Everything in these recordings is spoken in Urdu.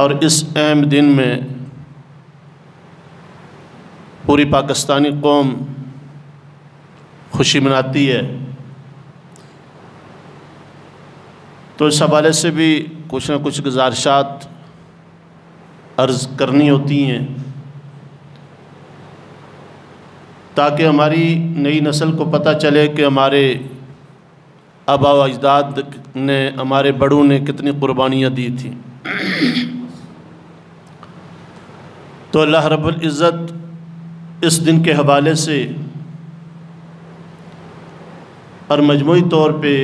اور اس اہم دن میں پوری پاکستانی قوم خوشی مناتی ہے، تو اس حوالے سے بھی کچھ نہ کچھ گزارشات عرض کرنی ہوتی ہیں تاکہ ہماری نئی نسل کو پتہ چلے کہ ہمارے آبا و اجداد نے، ہمارے بڑوں نے کتنی قربانیاں دی تھیں۔ تو اللہ رب العزت اس دن کے حوالے سے اور مجموعی طور پہ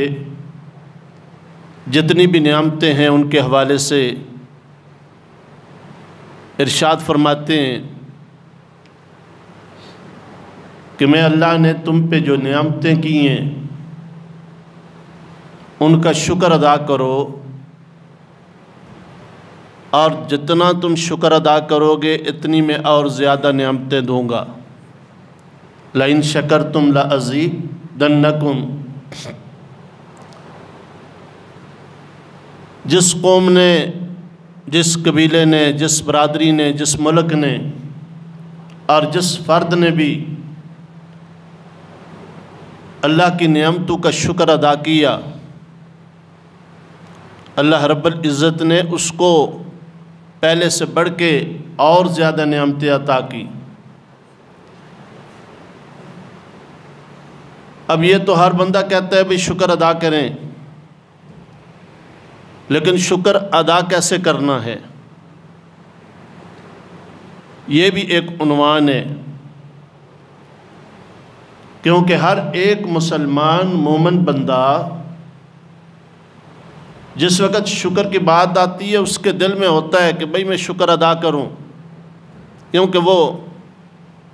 جتنی بھی نعمتیں ہیں ان کے حوالے سے ارشاد فرماتے ہیں کہ میں اللہ نے تم پہ جو نعمتیں کی ہیں ان کا شکر ادا کرو، اور جتنا تم شکر ادا کرو گے اتنی میں اور زیادہ نعمتیں دوں گا۔ لَإِن شَكَرْتُمْ لَأَزِيدَنَّكُمْ۔ جس قوم نے، جس قبیلے نے، جس برادری نے، جس ملک نے اور جس فرد نے بھی اللہ کی نعمتوں کا شکر ادا کیا، اللہ رب العزت نے اس کو پہلے سے بڑھ کے اور زیادہ نعمتیں عطا کی۔ اب یہ تو ہر بندہ کہتا ہے بھی شکر ادا کریں، لیکن شکر ادا کیسے کرنا ہے یہ بھی ایک عنوان ہے، کیونکہ ہر ایک مسلمان مومن بندہ جس وقت شکر کی بات آتی ہے اس کے دل میں ہوتا ہے کہ بھئی میں شکر ادا کروں، کیونکہ وہ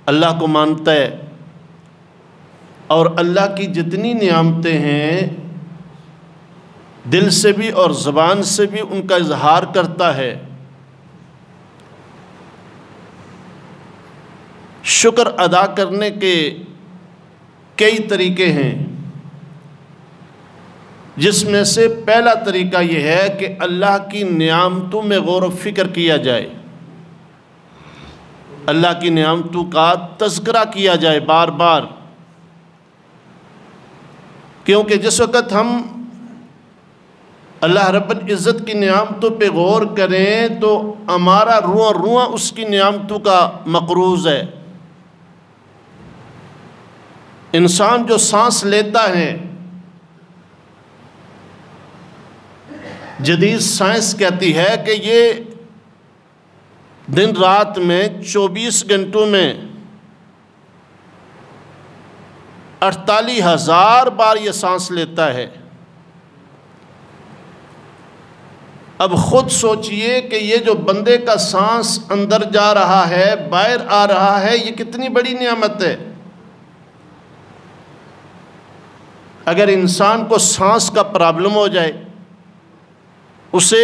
اللہ کو مانتا ہے اور اللہ کی جتنی نعمتیں ہیں دل سے بھی اور زبان سے بھی ان کا اظہار کرتا ہے۔ شکر ادا کرنے کے کئی طریقے ہیں، جس میں سے پہلا طریقہ یہ ہے کہ اللہ کی نعمتوں میں غور و فکر کیا جائے، اللہ کی نعمتوں کا تذکرہ کیا جائے بار بار، کیونکہ جس وقت ہم اللہ رب العزت کی نعمتوں پہ غور کریں تو ہمارا رواں رواں اس کی نعمتوں کا مقروض ہے۔ انسان جو سانس لیتا ہے، جدید سائنس کہتی ہے کہ یہ دن رات میں 24 گھنٹوں میں 48,000 بار یہ سانس لیتا ہے۔ اب خود سوچئے کہ یہ جو بندے کا سانس اندر جا رہا ہے، باہر آ رہا ہے، یہ کتنی بڑی نعمت ہے۔ اگر انسان کو سانس کا پرابلم ہو جائے، اسے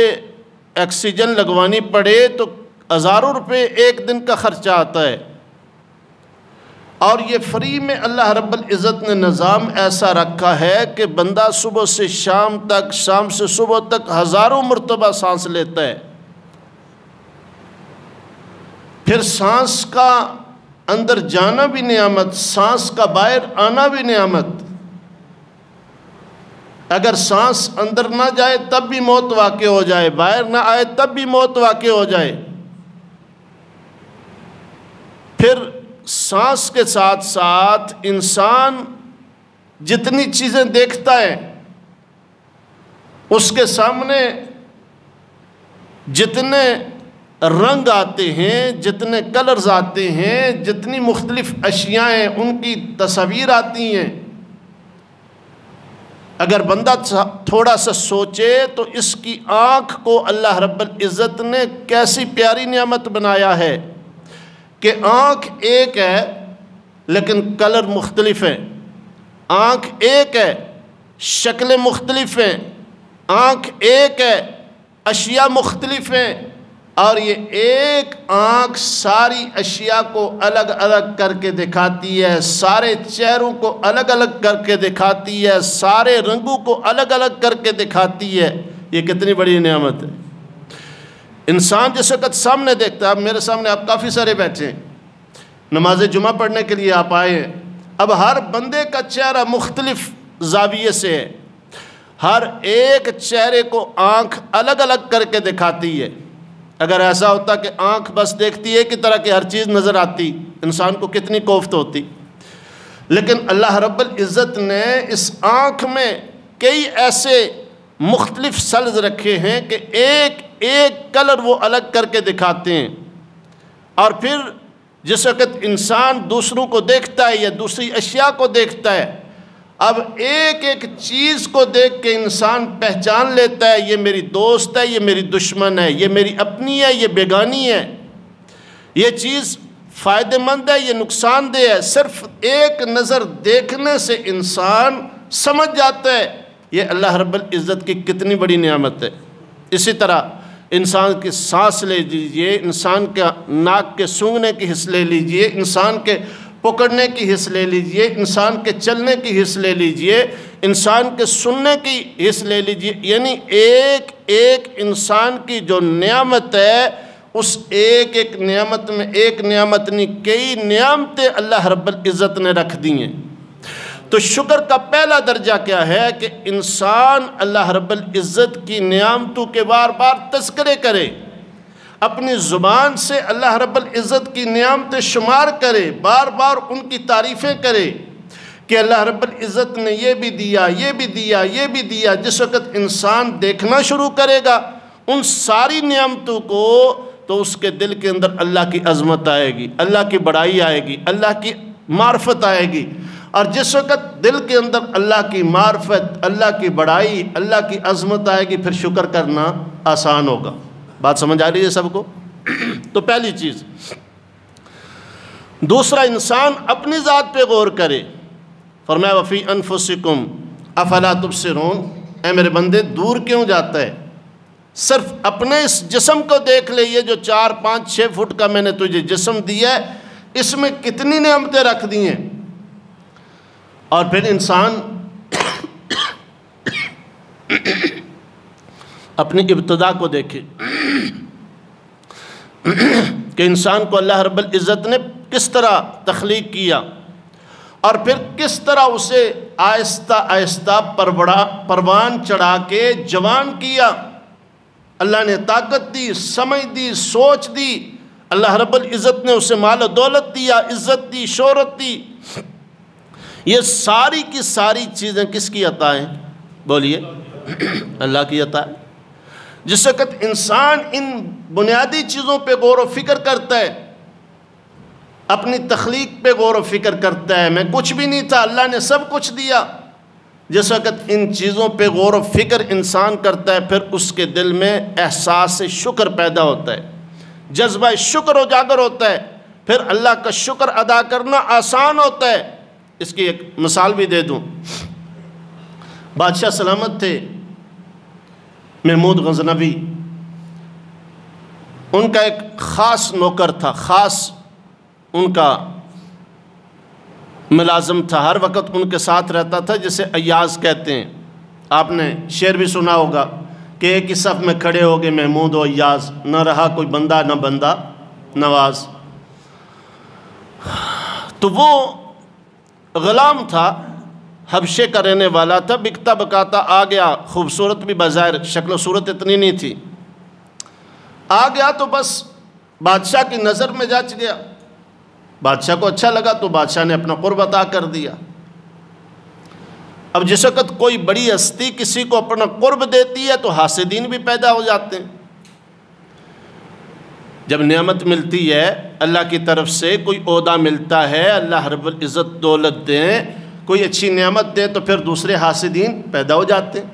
آکسیجن لگوانی پڑے تو ہزاروں روپے ایک دن کا خرچہ آتا ہے، اور یہ فری میں اللہ رب العزت نے نظام ایسا رکھا ہے کہ بندہ صبح سے شام تک، شام سے صبح تک ہزاروں مرتبہ سانس لیتا ہے۔ پھر سانس کا اندر جانا بھی نعمت، سانس کا باہر آنا بھی نعمت۔ اگر سانس اندر نہ جائے تب بھی موت واقع ہو جائے، باہر نہ آئے تب بھی موت واقع ہو جائے۔ پھر سانس کے ساتھ ساتھ انسان جتنی چیزیں دیکھتا ہے اس کے سامنے جتنے رنگ آتے ہیں، جتنے کلرز آتے ہیں، جتنی مختلف اشیاء ہیں ان کی تصاویر آتی ہیں۔ اگر بندہ تھوڑا سا سوچے تو اس کی آنکھ کو اللہ رب العزت نے کیسی پیاری نعمت بنایا ہے کہ آنکھ ایک ہے لیکن کلر مختلف ہیں، آنکھ ایک ہے شکلیں مختلف ہیں، آنکھ ایک ہے اشیاء مختلف ہیں، اور یہ ایک آنکھ ساری اشیاء کو الگ الگ کر کے دکھاتی ہے، سارے چہروں کو الگ الگ کر کے دکھاتی ہے، سارے رنگوں کو الگ الگ کر کے دکھاتی ہے۔ یہ کتنی بڑی نعمت ہے۔ انسان جس وقت سامنے دیکھتا ہے، اب میرے سامنے آپ کافی سارے بیٹھے ہیں، نماز جمعہ پڑھنے کے لیے آپ آئے ہیں، اب ہر بندے کا چہرہ مختلف زاویے سے ہے، ہر ایک چہرے کو آنکھ الگ الگ کر کے دکھاتی ہے۔ اگر ایسا ہوتا کہ آنکھ بس دیکھتی ہے کہ طرح کی ہر چیز نظر آتی، انسان کو کتنی کوفت ہوتی۔ لیکن اللہ رب العزت نے اس آنکھ میں کئی ایسے مختلف سلز رکھے ہیں کہ ایک ایک کلر وہ الگ کر کے دکھاتے ہیں۔ اور پھر جس وقت انسان دوسروں کو دیکھتا ہے یا دوسری اشیاء کو دیکھتا ہے، اب ایک ایک چیز کو دیکھ کے انسان پہچان لیتا ہے، یہ میری دوست ہے، یہ میری دشمن ہے، یہ میری اپنی ہے، یہ بیگانی ہے، یہ چیز فائدہ مند ہے، یہ نقصان دہ ہے۔ صرف ایک نظر دیکھنے سے انسان سمجھ جاتا ہے یہ اللہ رب العزت کی کتنی بڑی نعمت ہے۔ اسی طرح انسان کی سانس لے لیجئے، انسان کا ناک کے سونگھنے کی حس لے لیجئے، انسان کے پکڑنے کی حس لے لیجئے، انسان کے چلنے کی حس لے لیجئے، انسان کے سننے کی حس لے لیجئے، یعنی ایک ایک انسان کی جو نعمت ہے، اس ایک ایک نعمت میں ایک نعمت نہیں کئی نعمتیں اللہ رب العزت نے رکھ دی ہیں۔ تو شکر کا پہلا درجہ کیا ہے کہ انسان اللہ رب العزت کی نعمتوں کے بار بار تذکرے کرے، اپنی زبان سے اللہ رب العزت کی نعمتیں شمار کرے، بار بار ان کی تعریفیں کرے کہ اللہ رب العزت نے یہ بھی دیا، یہ بھی دیا، یہ بھی دیا۔ جس وقت انسان دیکھنا شروع کرے گا ان ساری نعمتوں کو، تو اس کے دل کے اندر اللہ کی عظمت آئے گی، اللہ کی بڑائی آئے گی، اللہ کی معرفت آئے گی۔ اور جس وقت دل کے اندر اللہ کی معرفت، اللہ کی بڑائی، اللہ کی عظمت آئے گی، پھر شکر کرنا آسان ہوگا۔ بات سمجھ آ رہی ہے سب کو؟ تو پہلی چیز۔ دوسرا، انسان اپنی ذات پہ غور کرے۔ فرمایا وفی انفسکم افلا تبصرون، اے میرے بندے دور کیوں جاتا ہے؟ صرف اپنے اس جسم کو دیکھ لے، یہ جو 4 5 6 فٹ کا میں نے تجھے جسم دیا ہے، اس میں کتنی نعمتیں رکھ دی ہیں۔ اور پھر انسان اپنی ابتدا کو دیکھے کہ انسان کو اللہ رب العزت نے کس طرح تخلیق کیا، اور پھر کس طرح اسے آہستہ آہستہ پروان چڑھا کے جوان کیا۔ اللہ نے طاقت دی، سمجھ دی، سوچ دی، اللہ رب العزت نے اسے مال و دولت دیا، عزت دی، شہرت دی۔ یہ ساری کی ساری چیزیں کس کی عطا ہیں؟ بولیے، اللہ کی عطا ہے۔ جس وقت انسان ان بنیادی چیزوں پہ غور و فکر کرتا ہے، اپنی تخلیق پہ غور و فکر کرتا ہے، میں کچھ بھی نہیں تھا، اللہ نے سب کچھ دیا، جس وقت ان چیزوں پہ غور و فکر انسان کرتا ہے، پھر اس کے دل میں احساس شکر پیدا ہوتا ہے، جذبہ شکر اجاگر ہوتا ہے، پھر اللہ کا شکر ادا کرنا آسان ہوتا ہے۔ اس کی ایک مثال بھی دے دوں۔ بادشاہ سلامت تھے محمود غزنوی، ان کا ایک خاص نوکر تھا، خاص ان کا ملازم تھا، ہر وقت ان کے ساتھ رہتا تھا، جسے ایاز کہتے ہیں۔ آپ نے شعر بھی سنا ہوگا کہ ایک ہی صف میں کھڑے ہو گئے محمود و ایاز، نہ رہا کوئی بندہ نہ بندہ نواز۔ تو وہ غلام تھا، حبشے کا رہنے والا تھا، بکتا بکاتا آ گیا، خوبصورت بھی بظاہر، شکل و صورت اتنی نہیں تھی، آ گیا تو بس بادشاہ کی نظر میں جچ گیا، بادشاہ کو اچھا لگا تو بادشاہ نے اپنا قرب عطا کر دیا۔ اب جس وقت کوئی بڑی ہستی کسی کو اپنا قرب دیتی ہے تو حاسدین بھی پیدا ہو جاتے ہیں۔ جب نعمت ملتی ہے اللہ کی طرف سے، کوئی عہدہ ملتا ہے، اللہ رب العزت دولت دیں، کوئی اچھی نعمت دے، تو پھر دوسرے حاسدین پیدا ہو جاتے ہیں۔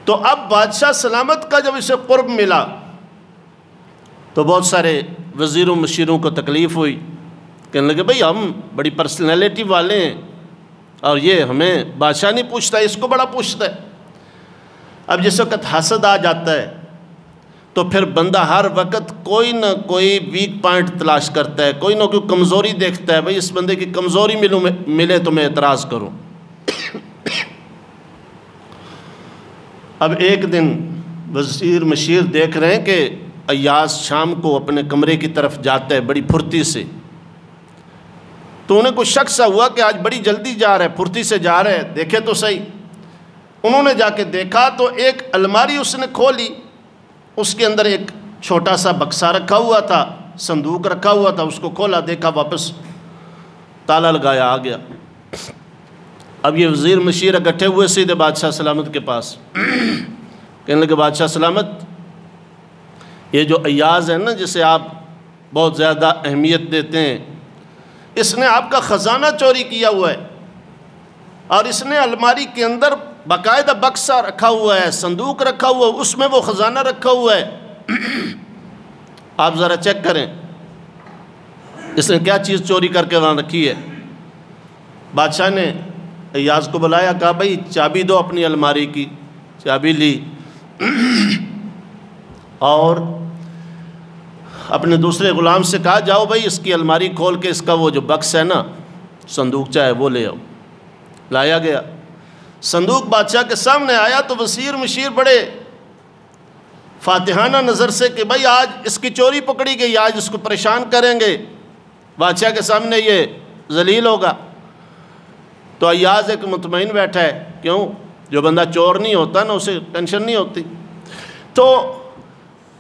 تو اب بادشاہ سلامت کا جب اسے قرب ملا تو بہت سارے وزیروں مشیروں کو تکلیف ہوئی، کہنے لگے بھئی ہم بڑی پرسنالٹی والے ہیں اور یہ ہمیں بادشاہ نہیں پوچھتا، اس کو بڑا پوچھتا ہے۔ اب جس وقت حسد آ جاتا ہے تو پھر بندہ ہر وقت کوئی نہ کوئی ویک پوائنٹ تلاش کرتا ہے، کوئی نہ کوئی کمزوری دیکھتا ہے، بھئی اس بندے کی کمزوری ملے تو میں اعتراض کروں۔ اب ایک دن وزیر مشیر دیکھ رہے ہیں کہ ایاز شام کو اپنے کمرے کی طرف جاتا ہے بڑی پھرتی سے، تو انہیں کوئی شک سا ہوا کہ آج بڑی جلدی جا رہا ہے، پھرتی سے جا رہا ہے، دیکھے تو صحیح۔ انہوں نے جا کے دیکھا تو ایک الماری اس نے کھولی، اس کے اندر ایک چھوٹا سا بکسا رکھا ہوا تھا، صندوق رکھا ہوا تھا، اس کو کھولا، دیکھا، واپس تالا لگایا، آ گیا۔ اب یہ وزیر مشیر اکٹھے ہوئے سیدھے بادشاہ سلامت کے پاس، کہنے لگے بادشاہ سلامت، یہ جو ایاز ہے نا جسے آپ بہت زیادہ اہمیت دیتے ہیں، اس نے آپ کا خزانہ چوری کیا ہوا ہے، اور اس نے الماری کے اندر باقاعدہ بکسا رکھا ہوا ہے، صندوق رکھا ہوا ہے، اس میں وہ خزانہ رکھا ہوا ہے، آپ ذرا چیک کریں اس نے کیا چیز چوری کر کے وہاں رکھی ہے۔ بادشاہ نے ایاز کو بلایا، کہا بھائی چابی دو اپنی الماری کی، چابی لی، اور اپنے دوسرے غلام سے کہا جاؤ بھائی اس کی الماری کھول کے اس کا وہ جو بکس ہے نا، صندوق چاہے وہ لے آؤ۔ لایا گیا، صندوق بادشاہ کے سامنے آیا تو وزیر مشیر بڑے فاتحانہ نظر سے کہ بھائی آج اس کی چوری پکڑی گئی، آج اس کو پریشان کریں گے، بادشاہ کے سامنے یہ ذلیل ہوگا۔ تو ایاز ایک مطمئن بیٹھا ہے، کیوں؟ جو بندہ چور نہیں ہوتا نا اسے ٹینشن نہیں ہوتی۔ تو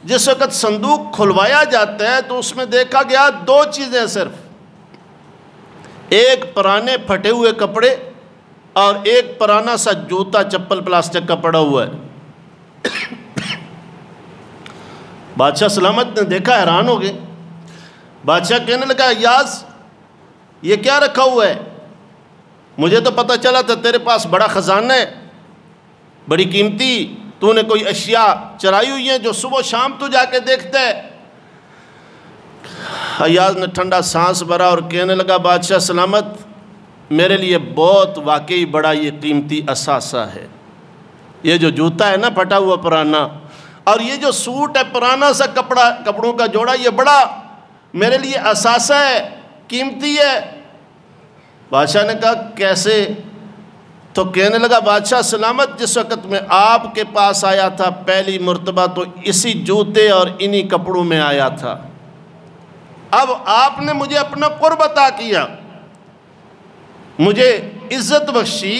جس وقت صندوق کھلوایا جاتا ہے تو اس میں دیکھا گیا دو چیزیں صرف، ایک پرانے پھٹے ہوئے کپڑے اور ایک پرانا سا جوتا چپل پلاسٹک کا پڑا ہوا ہے۔ بادشاہ سلامت نے دیکھا، حیران ہو گئے۔ بادشاہ کہنے لگا ایاز یہ کیا رکھا ہوا ہے؟ مجھے تو پتہ چلا تھا تیرے پاس بڑا خزانہ ہے، بڑی قیمتی، تو نے کوئی اشیاء چرائی ہوئی ہیں جو صبح و شام تو جا کے دیکھتا ہے۔ ایاز نے ٹھنڈا سانس بھرا اور کہنے لگا بادشاہ سلامت، میرے لیے بہت واقعی بڑا یہ قیمتی اثاثہ ہے، یہ جو جوتا ہے نا پھٹا ہوا پرانا، اور یہ جو سوٹ ہے پرانا سا کپڑوں کا جوڑا، یہ بڑا میرے لیے اثاثہ ہے، قیمتی ہے۔ بادشاہ نے کہا کیسے؟ تو کہنے لگا بادشاہ سلامت، جس وقت میں آپ کے پاس آیا تھا پہلی مرتبہ تو اسی جوتے اور انہی کپڑوں میں آیا تھا، اب آپ نے مجھے اپنا قرب عطا کیا، مجھے عزت بخشی،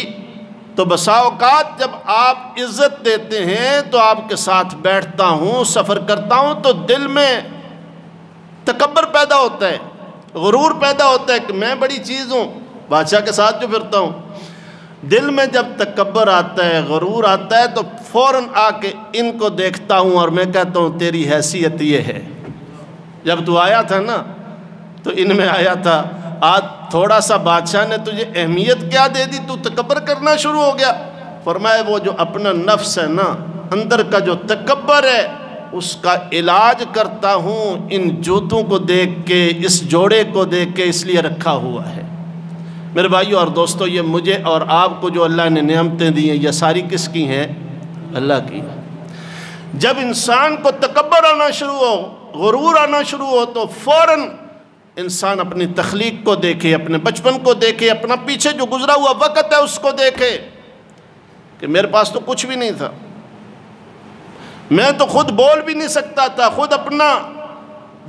تو بسا اوقات جب آپ عزت دیتے ہیں تو آپ کے ساتھ بیٹھتا ہوں، سفر کرتا ہوں تو دل میں تکبر پیدا ہوتا ہے، غرور پیدا ہوتا ہے کہ میں بڑی چیز ہوں، بادشاہ کے ساتھ جو پھرتا ہوں۔ دل میں جب تکبر آتا ہے، غرور آتا ہے، تو فوراً آ کے ان کو دیکھتا ہوں اور میں کہتا ہوں تیری حیثیت یہ ہے، جب تو آیا تھا نا تو ان میں آیا تھا، آج تھوڑا سا بادشاہ نے تجھے اہمیت کیا دے دی، تو تکبر کرنا شروع ہو گیا۔ فرمایا وہ جو اپنا نفس ہے نا، اندر کا جو تکبر ہے، اس کا علاج کرتا ہوں ان جوتوں کو دیکھ کے، اس جوڑے کو دیکھ کے، اس لیے رکھا ہوا ہے۔ میرے بھائیو اور دوستو، یہ مجھے اور آپ کو جو اللہ نے نعمتیں دی ہیں، یہ ساری کس کی ہیں؟ اللہ کی۔ جب انسان کو تکبر آنا شروع ہو، غرور آنا شروع ہو، تو فوراً انسان اپنی تخلیق کو دیکھے، اپنے بچپن کو دیکھے، اپنا پیچھے جو گزرا ہوا وقت ہے اس کو دیکھے کہ میرے پاس تو کچھ بھی نہیں تھا، میں تو خود بول بھی نہیں سکتا تھا، خود اپنا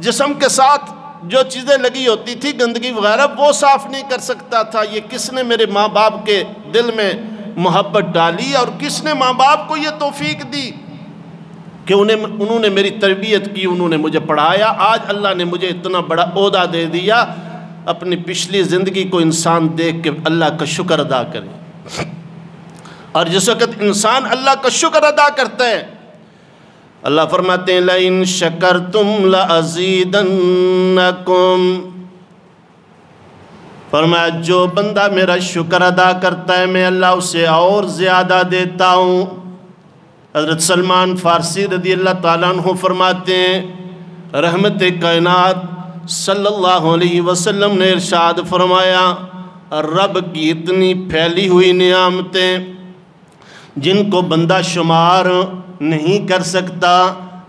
جسم کے ساتھ جو چیزیں لگی ہوتی تھی گندگی وغیرہ وہ صاف نہیں کر سکتا تھا۔ یہ کس نے میرے ماں باپ کے دل میں محبت ڈالی، اور کس نے ماں باپ کو یہ توفیق دی کہ انہوں نے میری تربیت کی، انہوں نے مجھے پڑھایا، آج اللہ نے مجھے اتنا بڑا عہدہ دے دیا۔ اپنی پچھلی زندگی کو انسان دیکھ کے اللہ کا شکر ادا کرے، اور جس وقت انسان اللہ کا شکر ادا کرتا ہے، اللہ فرماتے ہیں لَإِن شَكَرْتُمْ لَأَزِيدَنَّكُمْ، فرمایا جو بندہ میرا شکر ادا کرتا ہے میں اللہ اسے اور زیادہ دیتا ہوں۔ حضرت سلمان فارسی رضی اللہ تعالیٰ عنہ فرماتے ہیں، رحمت کائنات صلی اللہ علیہ وسلم نے ارشاد فرمایا، رب کی اتنی پھیلی ہوئی نعمتیں جن کو بندہ شمار نہیں کر سکتا،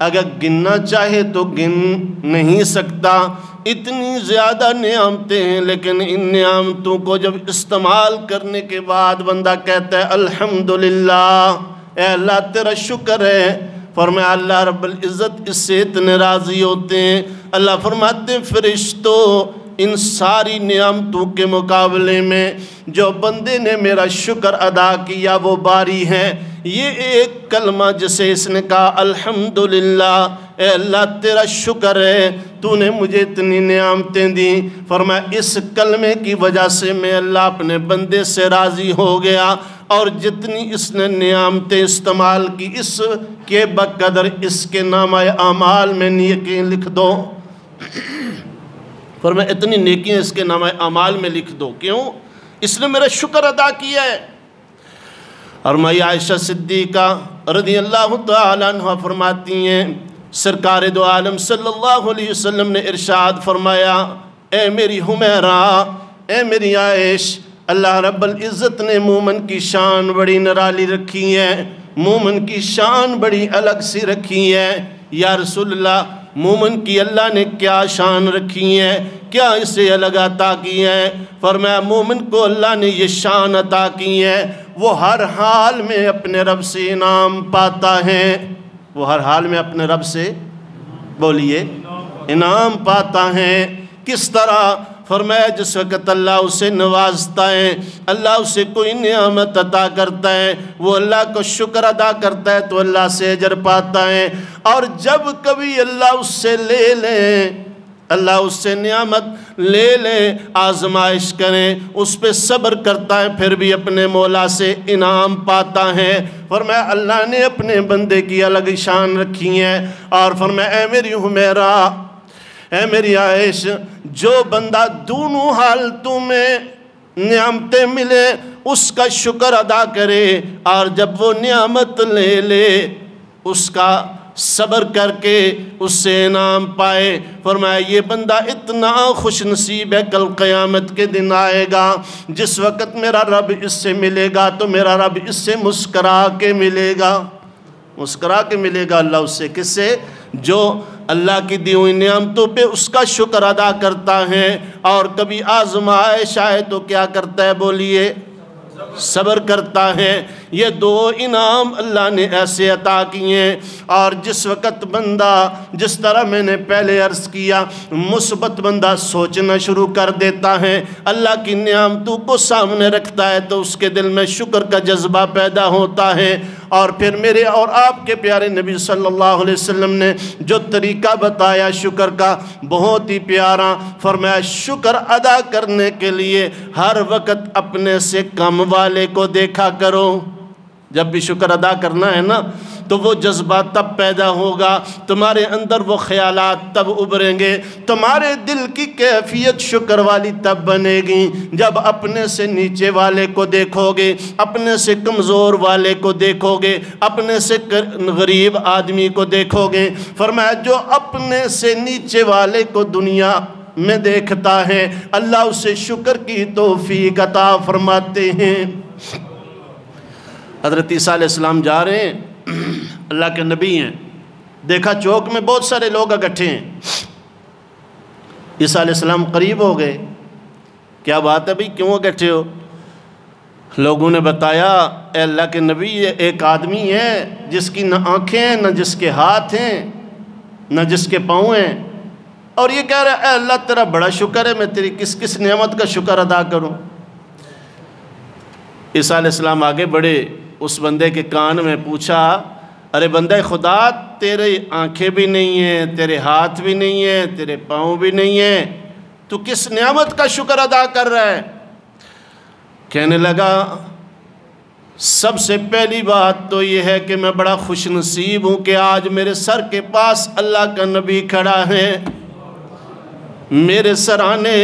اگر گننا چاہے تو گن نہیں سکتا، اتنی زیادہ نعمتیں ہیں، لیکن ان نعمتوں کو جب استعمال کرنے کے بعد بندہ کہتا ہے الحمدللہ، اے اللہ تیرا شکر ہے، فرمایا اللہ رب العزت اس سے اتنے راضی ہوتے ہیں، اللہ فرماتے ہیں فرشتوں ان ساری نعمتوں کے مقابلے میں جو بندے نے میرا شکر ادا کیا وہ باری ہے۔ یہ ایک کلمہ جسے اس نے کہا الحمدللہ، اے اللہ تیرا شکر ہے تو نے مجھے اتنی نعمتیں دیں، فرمایا اس کلمے کی وجہ سے میں اللہ اپنے بندے سے راضی ہو گیا، اور جتنی اس نے نعمتیں استعمال کی اس کے بقدر اس کے نامہ اعمال میں نیکیاں لکھ دو۔ فرمایا اتنی نیکیاں اس کے نامہ اعمال میں لکھ دو، کیوں؟ اس نے میرا شکر ادا کیا ہے۔ اور میں عائشہ صدیقہ رضی اللہ تعالیٰ عنہ فرماتی ہیں سرکار دو عالم صلی اللہ علیہ وسلم نے ارشاد فرمایا، اے میری حمیرہ، اے میری عائش، اللہ رب العزت نے مومن کی شان بڑی نرالی رکھی ہے، مومن کی شان بڑی الگ سی رکھی ہے۔ یا رسول اللہ مومن کی اللہ نے کیا شان رکھی ہے، کیا اسے الگ عطا کی ہے؟ فرمایا مومن کو اللہ نے یہ شان عطا کی ہے، وہ ہر حال میں اپنے رب سے انعام پاتا ہے، وہ ہر حال میں اپنے رب سے بولیے انعام پاتا ہے۔ کس طرح؟ فرمایا جس وقت اللہ اسے نوازتا ہے، اللہ اسے کوئی نعمت عطا کرتا ہے، وہ اللہ کو شکر ادا کرتا ہے تو اللہ سے اجر پاتا ہے، اور جب کبھی اللہ اس سے لے لیں، اللہ اس سے نعمت لے لیں، آزمائش کریں، اس پہ صبر کرتا ہے، پھر بھی اپنے مولا سے انعام پاتا ہے۔ فرمایا اللہ نے اپنے بندے کی الگ شان رکھی ہے، اور فرمایا اے میری حمیرہ، اے میری عائش، جو بندہ دونوں حالتوں میں نعمتیں ملے اس کا شکر ادا کرے، اور جب وہ نعمت لے لے اس کا صبر کر کے اس سے انعام پائے، فرمایا یہ بندہ اتنا خوش نصیب ہے، کل قیامت کے دن آئے گا جس وقت میرا رب اس سے ملے گا تو میرا رب اس سے مسکرا کے ملے گا، مسکرا کے ملے گا اللہ اس سے۔ کس سے؟ جو اللہ کی دی ہوئی نعمتوں پہ اس کا شکر ادا کرتا ہے، اور کبھی آزمائش آئے تو کیا کرتا ہے بولیے؟ صبر کرتا ہے۔ یہ دو انعام اللہ نے ایسے عطا کیے ہیں، اور جس وقت بندہ جس طرح میں نے پہلے عرض کیا مثبت بندہ سوچنا شروع کر دیتا ہے، اللہ کی نعمتوں کو سامنے رکھتا ہے تو اس کے دل میں شکر کا جذبہ پیدا ہوتا ہے، اور پھر میرے اور آپ کے پیارے نبی صلی اللہ علیہ وسلم نے جو طریقہ بتایا شکر کا بہت ہی پیارا، فرمایا شکر ادا کرنے کے لیے ہر وقت اپنے سے کم والے کو دیکھا کرو۔ جب بھی شکر ادا کرنا ہے نا تو وہ جذبہ تب پیدا ہوگا، تمہارے اندر وہ خیالات تب ابھریں گے، تمہارے دل کی کیفیت شکر والی تب بنے گی جب اپنے سے نیچے والے کو دیکھو گے، اپنے سے کمزور والے کو دیکھو گے، اپنے سے غریب آدمی کو دیکھو گے۔ فرمایا جو اپنے سے نیچے والے کو دنیا میں دیکھتا ہے اللہ اسے شکر کی توفیق عطا فرماتے ہیں۔ حضرت عیسیٰ علیہ السلام جا رہے ہیں، اللہ کے نبی ہیں، دیکھا چوک میں بہت سارے لوگ اکٹھے ہیں، عیسیٰ علیہ السلام قریب ہو گئے، کیا بات ہے بھئی کیوں اکٹھے ہو؟ لوگوں نے بتایا اے اللہ کے نبی یہ ایک آدمی ہے جس کی نہ آنکھیں ہیں نہ جس کے ہاتھ ہیں نہ جس کے پاؤں ہیں، اور یہ کہہ رہا ہے اے اللہ تیرا بڑا شکر ہے، میں تیری کس کس نعمت کا شکر ادا کروں؟ عیسیٰ علیہ السلام آگے بڑھے، اس بندے کے کان میں پوچھا ارے بندہ خدا تیرے آنکھیں بھی نہیں ہیں، تیرے ہاتھ بھی نہیں ہیں، تیرے پاؤں بھی نہیں ہیں، تو کس نعمت کا شکر ادا کر رہا ہے؟ کہنے لگا سب سے پہلی بات تو یہ ہے کہ میں بڑا خوش نصیب ہوں کہ آج میرے سر کے پاس اللہ کا نبی کھڑا ہے، میرے سرانے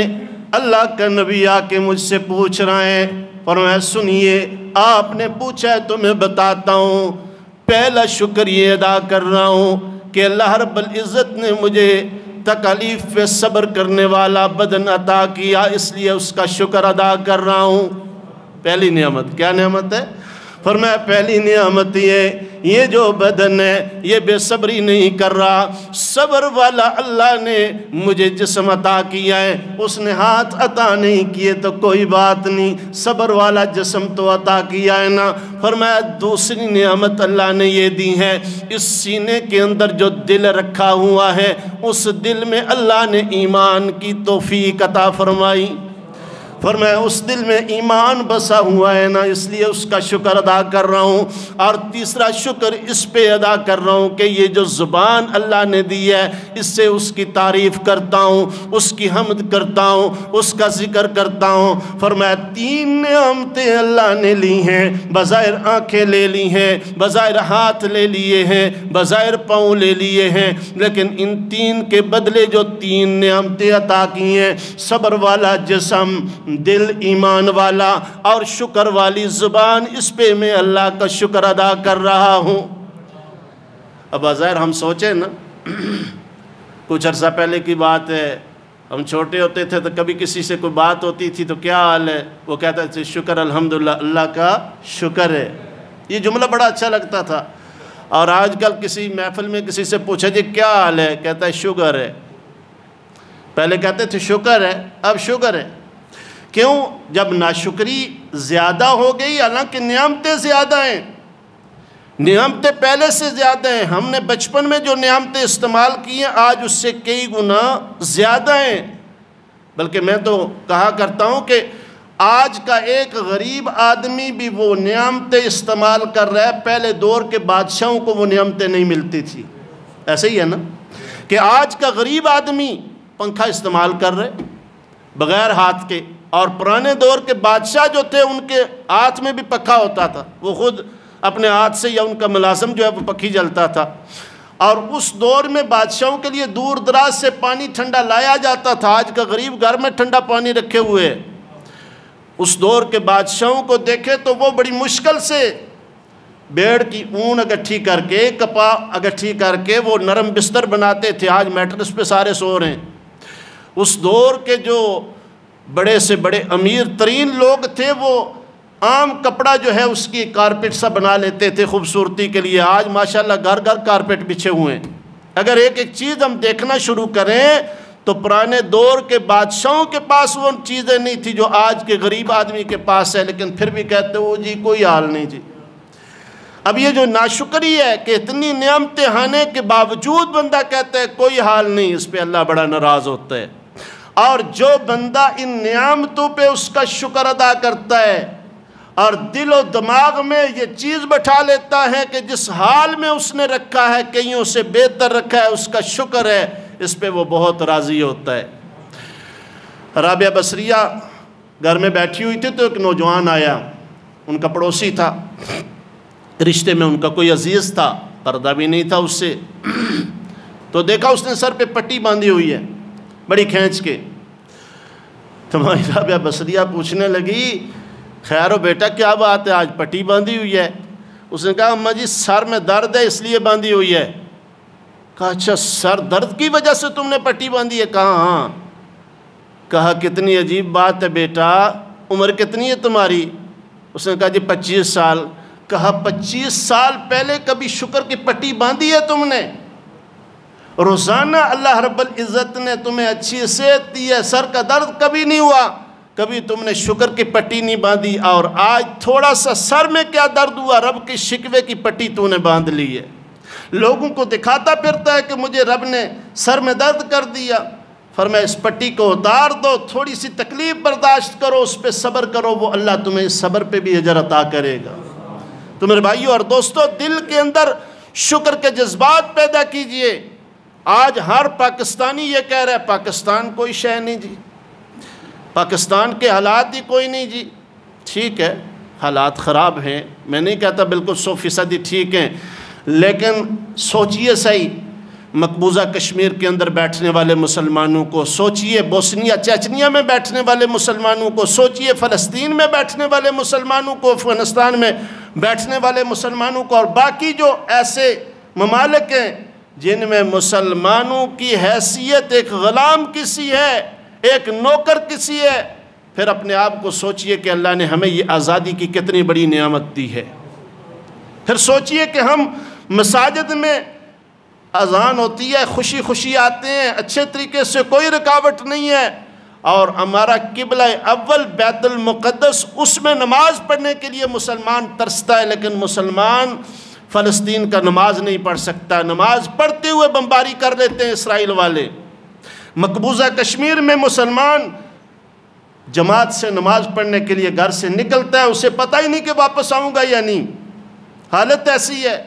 اللہ کا نبی آ کے مجھ سے پوچھ رہا ہے۔ فرمایا سنیے آپ نے پوچھا ہے تو میں بتاتا ہوں، پہلا شکر یہ ادا کر رہا ہوں کہ اللہ رب العزت نے مجھے تکالیف پہ صبر کرنے والا بدن عطا کیا، اس لیے اس کا شکر ادا کر رہا ہوں۔ پہلی نعمت کیا نعمت ہے؟ فرمایا پہلی نعمت یہ جو بدن ہے یہ بے صبری نہیں کر رہا، صبر والا اللہ نے مجھے جسم عطا کیا ہے، اس نے ہاتھ عطا نہیں کیے تو کوئی بات نہیں، صبر والا جسم تو عطا کیا ہے نا۔ فرمایا دوسری نعمت اللہ نے یہ دی ہے، اس سینے کے اندر جو دل رکھا ہوا ہے اس دل میں اللہ نے ایمان کی توفیق عطا فرمائی۔ فرمایا اس دل میں ایمان بسا ہوا ہے نا، اس لیے اس کا شکر ادا کر رہا ہوں۔ اور تیسرا شکر اس پہ ادا کر رہا ہوں کہ یہ جو زبان اللہ نے دی ہے اس سے اس کی تعریف کرتا ہوں، اس کی حمد کرتا ہوں، اس کا ذکر کرتا ہوں۔ فرمایا تین نعمتیں اللہ نے لی ہیں، بظاہر آنکھیں لے لی ہیں، بظاہر ہاتھ لے لیے ہیں، بظاہر پاؤں لے لیے ہیں، لیکن ان تین کے بدلے جو تین نعمتیں عطا کی ہیں، صبر والا جسم، دل ایمان والا اور شکر والی زبان، اس پہ میں اللہ کا شکر ادا کر رہا ہوں۔ اب بظاہر ہم سوچیں نا، کچھ عرصہ پہلے کی بات ہے، ہم چھوٹے ہوتے تھے تو کبھی کسی سے کوئی بات ہوتی تھی تو کیا حال ہے، وہ کہتا تھا شکر الحمدللہ، اللہ کا شکر ہے۔ یہ جملہ بڑا اچھا لگتا تھا۔ اور آج کل کسی محفل میں کسی سے پوچھا جی کیا حال ہے، کہتا ہے شکر ہے۔ پہلے کہتے تھے شکر ہے، اب شکر ہے۔ کیوں؟ جب ناشکری زیادہ ہو گئی، حالانکہ نعمتیں زیادہ ہیں، نعمتیں پہلے سے زیادہ ہیں، ہم نے بچپن میں جو نعمتیں استعمال کی ہیں آج اس سے کئی گنا زیادہ ہیں۔ بلکہ میں تو کہا کرتا ہوں کہ آج کا ایک غریب آدمی بھی وہ نعمتیں استعمال کر رہا ہے، پہلے دور کے بادشاہوں کو وہ نعمتیں نہیں ملتی تھی۔ ایسے ہی ہے نا کہ آج کا غریب آدمی پنکھا استعمال کر رہے بغیر ہاتھ کے، اور پرانے دور کے بادشاہ جو تھے ان کے ہاتھ میں بھی پکھا ہوتا تھا، وہ خود اپنے ہاتھ سے یا ان کا ملازم جو ہے وہ پکھی جلتا تھا۔ اور اس دور میں بادشاہوں کے لیے دور دراز سے پانی ٹھنڈا لایا جاتا تھا، آج کا غریب گھر میں ٹھنڈا پانی رکھے ہوئے۔ اس دور کے بادشاہوں کو دیکھے تو وہ بڑی مشکل سے بیڑ کی اون اگٹھی کر کے، کپا اگٹھی کر کے وہ نرم بستر بناتے تھے، آج میٹرس پہ سارے سو رہے ہیں۔ اس دور کے جو بڑے سے بڑے امیر ترین لوگ تھے وہ عام کپڑا جو ہے اس کی کارپٹ سا بنا لیتے تھے خوبصورتی کے لیے، آج ماشاءاللہ گھر گھر کارپٹ بچھے ہوئے ہیں۔ اگر ایک ایک چیز ہم دیکھنا شروع کریں تو پرانے دور کے بادشاہوں کے پاس وہ چیزیں نہیں تھی جو آج کے غریب آدمی کے پاس ہے، لیکن پھر بھی کہتے ہو جی کوئی حال نہیں جی۔ اب یہ جو ناشکری ہے کہ اتنی نعمتیں ہونے کے باوجود بندہ کہتا ہے کوئی حال نہیں، اس پہ اللہ بڑا ناراض ہوتا ہے۔ اور جو بندہ ان نعمتوں پہ اس کا شکر ادا کرتا ہے اور دل و دماغ میں یہ چیز بٹھا لیتا ہے کہ جس حال میں اس نے رکھا ہے کئیوں سے بہتر رکھا ہے، اس کا شکر ہے، اس پہ وہ بہت راضی ہوتا ہے۔ رابعہ بصریہ گھر میں بیٹھی ہوئی تھی تو ایک نوجوان آیا، ان کا پڑوسی تھا، رشتے میں ان کا کوئی عزیز تھا، پردہ بھی نہیں تھا اس سے۔ تو دیکھا اس نے سر پہ پٹی باندھی ہوئی ہے بڑی کھینچ کے۔ تو ہماری رابعہ بصریہ پوچھنے لگی خیر ہو بیٹا کیا بات ہے، آج پٹی باندھی ہوئی ہے؟ اس نے کہا اماں جی سر میں درد ہے اس لیے باندھی ہوئی ہے۔ کہا اچھا سر درد کی وجہ سے تم نے پٹی باندھی ہے؟ کہا ہاں۔ کہا کتنی عجیب بات ہے بیٹا، عمر کتنی ہے تمہاری؟ اس نے کہا جی 25 سال۔ کہا 25 سال پہلے کبھی شکر کی پٹی باندھی ہے تم نے؟ روزانہ اللہ رب العزت نے تمہیں اچھی صحت دی ہے، سر کا درد کبھی نہیں ہوا، کبھی تم نے شکر کی پٹی نہیں باندھی، اور آج تھوڑا سا سر میں کیا درد ہوا، رب کے شکوے کی پٹی تو نے باندھ لی ہے۔ لوگوں کو دکھاتا پھرتا ہے کہ مجھے رب نے سر میں درد کر دیا۔ فرمایا اس پٹی کو اتار دو، تھوڑی سی تکلیف برداشت کرو، اس پہ صبر کرو، وہ اللہ تمہیں اس صبر پہ بھی اجر عطا کرے گا۔ تو میرے بھائیو اور دوستو، دل کے اندر شکر کے جذبات پیدا کیجئے۔ آج ہر پاکستانی یہ کہہ رہا ہے پاکستان کوئی شے نہیں جی، پاکستان کے حالات ہی کوئی نہیں جی۔ ٹھیک ہے حالات خراب ہیں، میں نہیں کہتا بالکل 100% ٹھیک ہیں، لیکن سوچئے صحیح مقبوضہ کشمیر کے اندر بیٹھنے والے مسلمانوں کو، سوچئے بوسنیا چیچنیا میں بیٹھنے والے مسلمانوں کو، سوچئے فلسطین میں بیٹھنے والے مسلمانوں کو، افغانستان میں بیٹھنے والے مسلمانوں کو، اور باقی جو ایسے ممالک ہیں جن میں مسلمانوں کی حیثیت ایک غلام کسی ہے، ایک نوکر کسی ہے۔ پھر اپنے آپ کو سوچئے کہ اللہ نے ہمیں یہ آزادی کی کتنی بڑی نعمت دی ہے۔ پھر سوچئے کہ ہم مساجد میں اذان ہوتی ہے، خوشی خوشی آتے ہیں، اچھے طریقے سے کوئی رکاوٹ نہیں ہے، اور ہمارا قبلہ اول بیت المقدس، اس میں نماز پڑھنے کے لیے مسلمان ترستا ہے، لیکن مسلمان فلسطین کا نماز نہیں پڑھ سکتا، نماز پڑھتے ہوئے بمباری کر لیتے ہیں اسرائیل والے۔ مقبوضہ کشمیر میں مسلمان جماعت سے نماز پڑھنے کے لیے گھر سے نکلتا ہے، اسے پتہ ہی نہیں کہ واپس آؤں گا یا نہیں، حالت ایسی ہے۔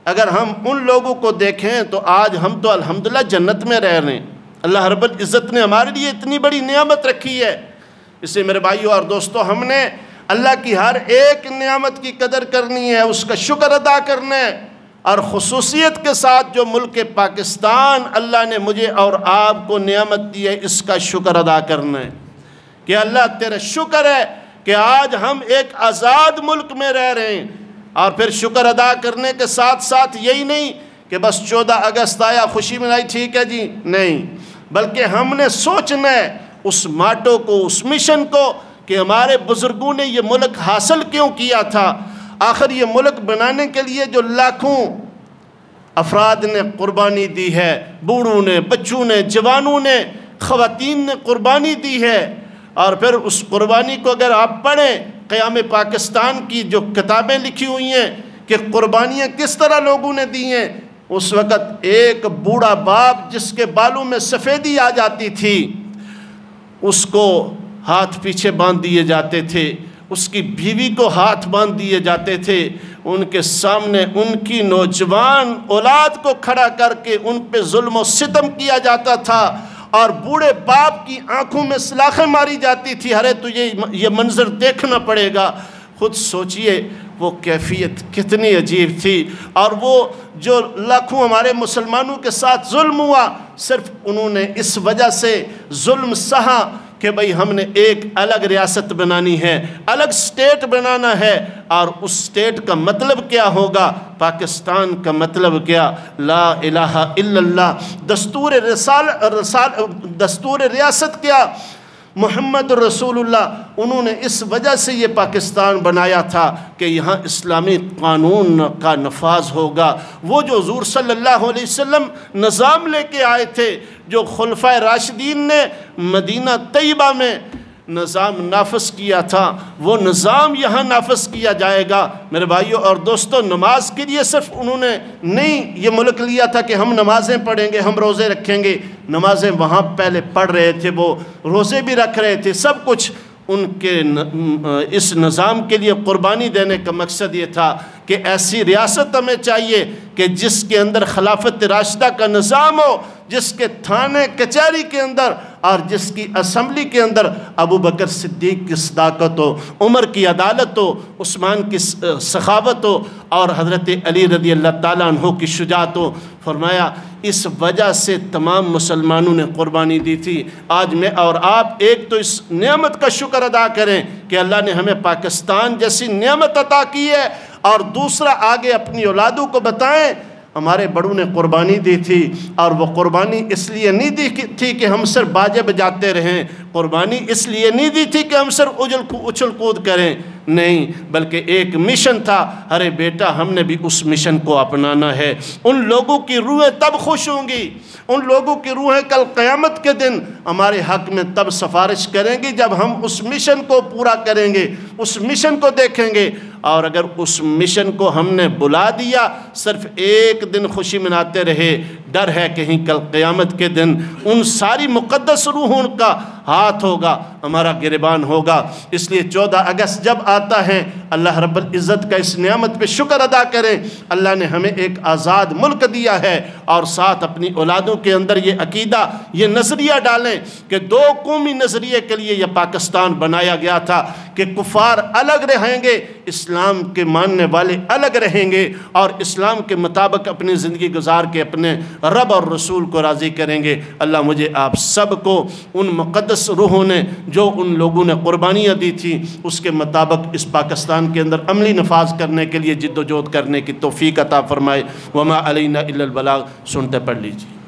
اگر ہم ان لوگوں کو دیکھیں تو آج ہم تو الحمدللہ جنت میں رہ رہے ہیں، اللہ رب العزت نے ہمارے لیے اتنی بڑی نعمت رکھی ہے۔ اس سے میرے بھائیوں اور دوستوں، ہم نے اللہ کی ہر ایک نعمت کی قدر کرنی ہے، اس کا شکر ادا کرنا ہے، اور خصوصیت کے ساتھ جو ملک پاکستان اللہ نے مجھے اور آپ کو نعمت دی ہے، اس کا شکر ادا کرنا ہے کہ اللہ تیرا شکر ہے کہ آج ہم ایک آزاد ملک میں رہ رہے ہیں۔ اور پھر شکر ادا کرنے کے ساتھ ساتھ یہی نہیں کہ بس 14 اگست آیا خوشی منائی، ٹھیک ہے جی، نہیں، بلکہ ہم نے سوچنا ہے اس ماٹو کو، اس مشن کو کہ ہمارے بزرگوں نے یہ ملک حاصل کیوں کیا تھا۔ آخر یہ ملک بنانے کے لیے جو لاکھوں افراد نے قربانی دی ہے، بوڑھوں نے، بچوں نے، جوانوں نے، خواتین نے قربانی دی ہے، اور پھر اس قربانی کو اگر آپ پڑھیں، قیام پاکستان کی جو کتابیں لکھی ہوئی ہیں کہ قربانیاں کس طرح لوگوں نے دی ہیں، اس وقت ایک بوڑھا باپ جس کے بالوں میں سفیدی آ جاتی تھی، اس کو ہاتھ پیچھے باندھ دیے جاتے تھے، اس کی بیوی کو ہاتھ باندھ دیے جاتے تھے، ان کے سامنے ان کی نوجوان اولاد کو کھڑا کر کے ان پہ ظلم و ستم کیا جاتا تھا، اور بوڑھے باپ کی آنکھوں میں سلاخیں ماری جاتی تھی۔ ارے تجھے یہ منظر دیکھنا پڑے گا، خود سوچئے وہ کیفیت کتنی عجیب تھی۔ اور وہ جو لاکھوں ہمارے مسلمانوں کے ساتھ ظلم ہوا، صرف انہوں نے اس وجہ سے ظلم سہا کہ بھئی ہم نے ایک الگ ریاست بنانی ہے، الگ سٹیٹ بنانا ہے، اور اس سٹیٹ کا مطلب کیا ہوگا، پاکستان کا مطلب کیا، لا الہ الا اللہ، دستور ریاست کیا، محمد رسول اللہ۔ انہوں نے اس وجہ سے یہ پاکستان بنایا تھا کہ یہاں اسلامی قانون کا نفاذ ہوگا۔ وہ جو حضور صلی اللہ علیہ وسلم نظام لے کے آئے تھے، جو خلفائے راشدین نے مدینہ طیبہ میں نظام نافذ کیا تھا، وہ نظام یہاں نافذ کیا جائے گا۔ میرے بھائیوں اور دوستوں، نماز کے لیے صرف انہوں نے نہیں یہ ملک لیا تھا کہ ہم نمازیں پڑھیں گے، ہم روزے رکھیں گے۔ نمازیں وہاں پہلے پڑھ رہے تھے، وہ روزے بھی رکھ رہے تھے، سب کچھ ان کے اس نظام کے لیے قربانی دینے کا مقصد یہ تھا کہ ایسی ریاست ہمیں چاہیے کہ جس کے اندر خلافت راشدہ کا نظام ہو، جس کے تھانے کچہری کے اندر اور جس کی اسمبلی کے اندر ابو بکر صدیق کی صداقت ہو، عمر کی عدالت ہو، عثمان کی سخاوت ہو، اور حضرت علی رضی اللہ تعالیٰ عنہ کی شجاعت ہو۔ فرمایا اس وجہ سے تمام مسلمانوں نے قربانی دی تھی۔ آج میں اور آپ ایک تو اس نعمت کا شکر ادا کریں کہ اللہ نے ہمیں پاکستان جیسی نعمت عطا کی ہے، اور دوسرا آگے اپنی اولادوں کو بتائیں ہمارے بڑوں نے قربانی دی تھی، اور وہ قربانی اس لیے نہیں دی تھی کہ ہم صرف باجے بجاتے رہیں، قربانی اس لیے نہیں دی تھی کہ ہم صرف اچھل کود کریں، نہیں، بلکہ ایک مشن تھا۔ ارے بیٹا، ہم نے بھی اس مشن کو اپنانا ہے۔ ان لوگوں کی روحیں تب خوش ہوں گی، ان لوگوں کی روحیں کل قیامت کے دن ہمارے حق میں تب سفارش کریں گی جب ہم اس مشن کو پورا کریں گے، اس مشن کو دیکھیں گے۔ اور اگر اس مشن کو ہم نے بلا دیا، صرف ایک دن خوشی مناتے رہے، ڈر ہے کہیں کل قیامت کے دن ان ساری مقدس روحوں کا ہاتھ ہوگا، ہمارا گریبان ہوگا۔ اس لیے 14 اگست جب آتا ہے، اللہ رب العزت کا اس نعمت پہ شکر ادا کریں۔ اللہ نے ہمیں ایک آزاد ملک دیا ہے، اور ساتھ اپنی اولادوں کے اندر یہ عقیدہ، یہ نظریہ ڈالیں کہ دو قومی نظریے کے لیے یہ پاکستان بنایا گیا تھا کہ کفار الگ رہیں گے، اسلام کے ماننے والے الگ رہیں گے، اور اسلام کے مطابق اپنی زندگی گزار کے اپنے رب اور رسول کو راضی کریں گے۔ اللہ مجھے آپ سب کو ان مقدس روحوں نے جو ان لوگوں نے قربانیاں دی تھی اس کے مطابق اس پاکستان کے اندر عملی نفاذ کرنے کے لیے جد و جہد کرنے کی توفیق عطا فرمائے۔ وما علینا الا البلاغ۔ سنتے پڑھ لیجیے۔